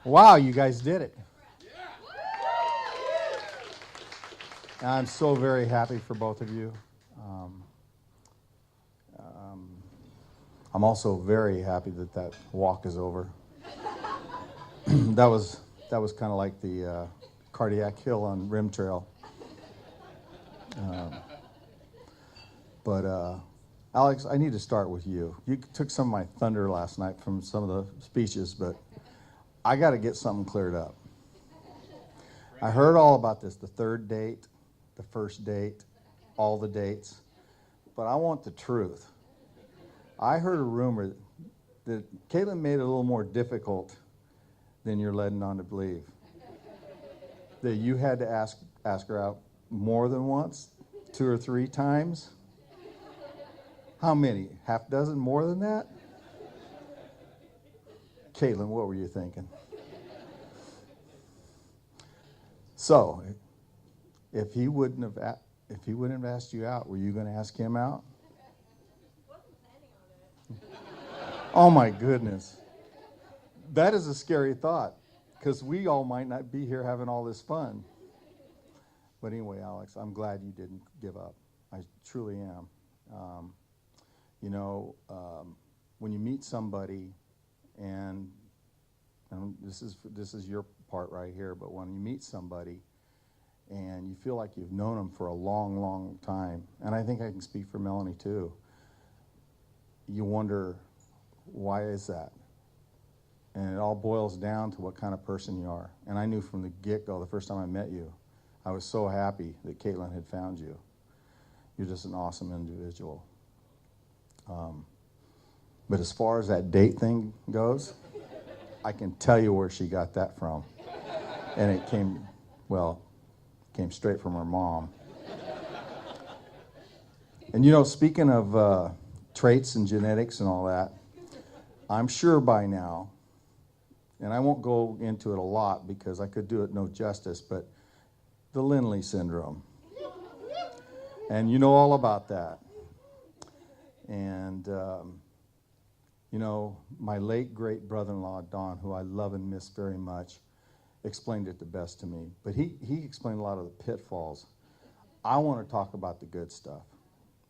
Wow, you guys did it. I'm so very happy for both of you. Um, um, I'm also very happy that that walk is over. that was that was kind of like the cardiac hill on Rim Trail. Um, but Alex, I need to start with you. You took some of my thunder last night from some of the speeches, but I got to get something cleared up. I heard all about this, the third date, the first date, all the dates, but I want the truth. I heard a rumor that Caitlin made it a little more difficult than you're letting on to believe. That you had to ask her out more than once, 2 or 3 times. How many? Half dozen more than that? Caitlin, what were you thinking? So, if he wouldn't have asked you out, were you going to ask him out? Oh my goodness. That is a scary thought, because we all might not be here having all this fun. But anyway, Alex, I'm glad you didn't give up. I truly am. Um, when you meet somebody, and, this is your part right here, but when you meet somebody and you feel like you've known them for a long, long time, and I think I can speak for Melanie too, you wonder, why is that? And it all boils down to what kind of person you are. And I knew from the get-go, the first time I met you, I was so happy that Caitlin had found you. You're just an awesome individual. But as far as that date thing goes, I can tell you where she got that from. And it came straight from her mom. And speaking of traits and genetics and all that, I'm sure by now, and I won't go into it a lot because I could do it no justice, but the Lindley syndrome. And you know all about that. And, my late great brother-in-law, Don, who I love and miss very much, explained it the best to me. But he explained a lot of the pitfalls. I want to talk about the good stuff.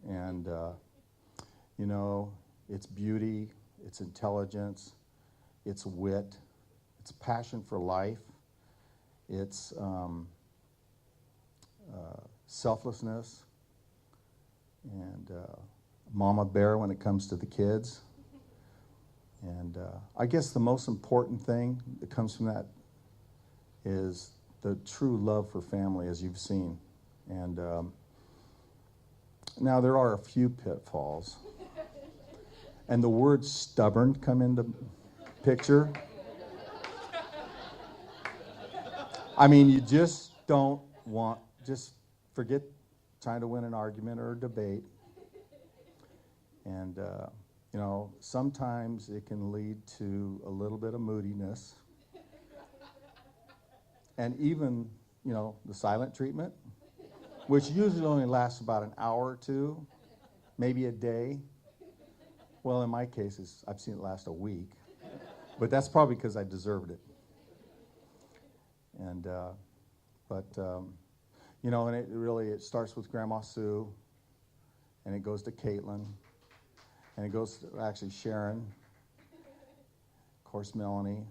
And, it's beauty, it's intelligence, it's wit, it's passion for life, it's selflessness, and mama bear when it comes to the kids. And I guess the most important thing that comes from that is the true love for family, as you've seen. And now there are a few pitfalls. And the word stubborn come into picture. I mean, you just don't just forget trying to win an argument or a debate. And, sometimes it can lead to a little bit of moodiness. And even, the silent treatment, which usually only lasts about an hour or two, maybe a day. Well, in my cases, I've seen it last a week. But that's probably because I deserved it. And, and it starts with Grandma Sue, and it goes to Caitlin, and it goes to actually Sharon, of course Melanie,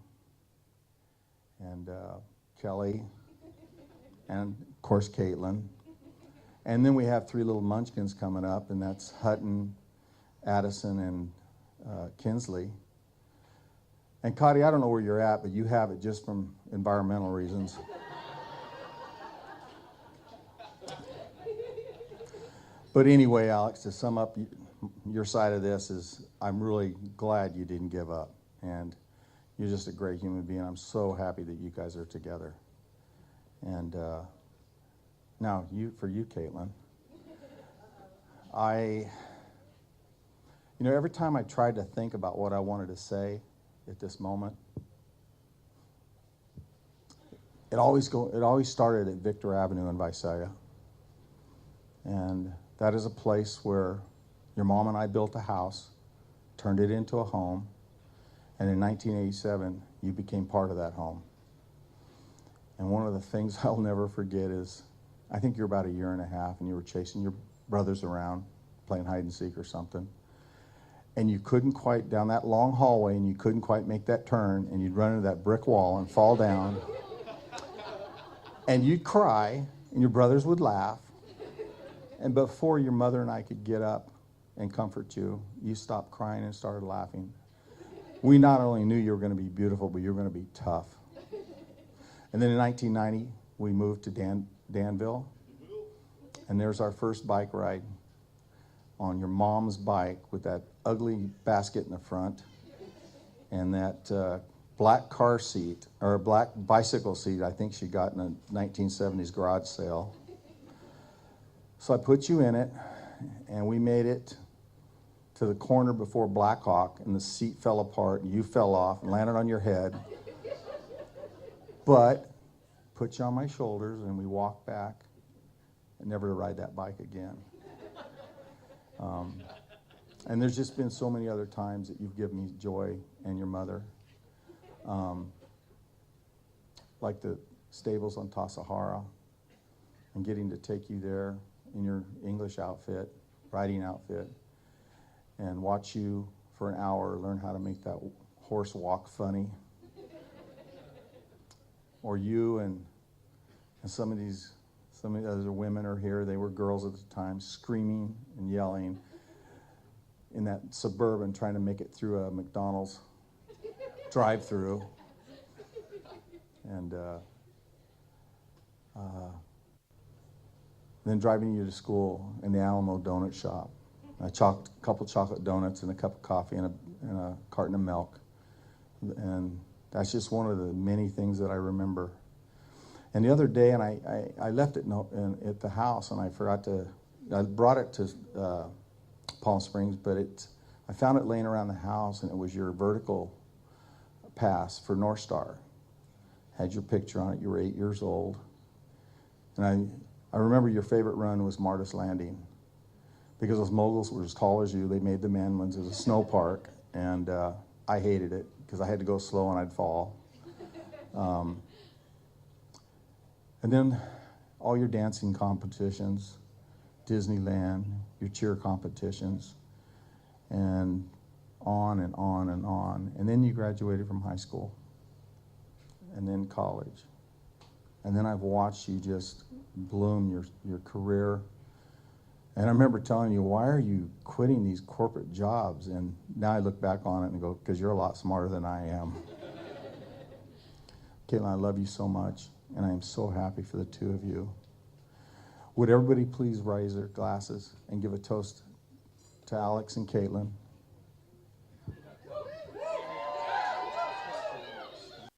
and Kelly, and of course Caitlin. And then we have 3 little munchkins coming up, and that's Hutton, Addison, and Kinsley. And Cotty, I don't know where you're at, but you have it just from environmental reasons. But anyway, Alex, to sum up your side of this is I'm really glad you didn't give up. And you're just a great human being. I'm so happy that you guys are together. And now, for you, Caitlin, every time I tried to think about what I wanted to say at this moment, it always started at Victor Avenue in Visalia. And that is a place where your mom and I built a house, turned it into a home, and in 1987, You became part of that home. And one of the things I'll never forget is, I think you're about a year and a half, and you were chasing your brothers around, playing hide and seek or something. And you couldn't quite, down that long hallway, and you couldn't quite make that turn, and you'd run into that brick wall and fall down. And you'd cry, and your brothers would laugh. And before your mother and I could get up and comfort you, you stopped crying and started laughing. We not only knew you were going to be beautiful, but you were going to be tough. And then in 1990, we moved to Danville. And there's our first bike ride on your mom's bike with that ugly basket in the front and that black car seat, or a black bicycle seat I think she got in a 1970s garage sale. So I put you in it, and we made it to the corner before Blackhawk, and the seat fell apart, and you fell off and landed on your head. But put you on my shoulders, and we walked back, and never to ride that bike again. And there's just been so many other times that you've given me joy, and your mother. Like the stables on Tassajara, and getting to take you there in your English outfit, riding outfit, and watch you for an hour learn how to make that horse walk funny. Or you and some of the other women are here, they were girls at the time, screaming and yelling in that Suburban trying to make it through a McDonald's drive-through. And then driving you to school in the Alamo Donut Shop. A couple chocolate donuts and a cup of coffee and a carton of milk. And that's just one of the many things that I remember. And the other day, and I left it at the house, and I brought it to Palm Springs, but I found it laying around the house, and it was your vertical pass for North Star. Had your picture on it. You were 8 years old. And I remember your favorite run was Martis Landing, because those moguls were as tall as you. They made the man ones. It was a snow park, and I hated it because I had to go slow and I'd fall. And then all your dancing competitions, Disneyland, your cheer competitions, and on and on and on. And then you graduated from high school, and then college. And then I've watched you just bloom your career. And I remember telling you, why are you quitting these corporate jobs? And now I look back on it and go, because you're a lot smarter than I am. Caitlin, I love you so much, and I am so happy for the two of you. Would everybody please raise their glasses and give a toast to Alex and Caitlin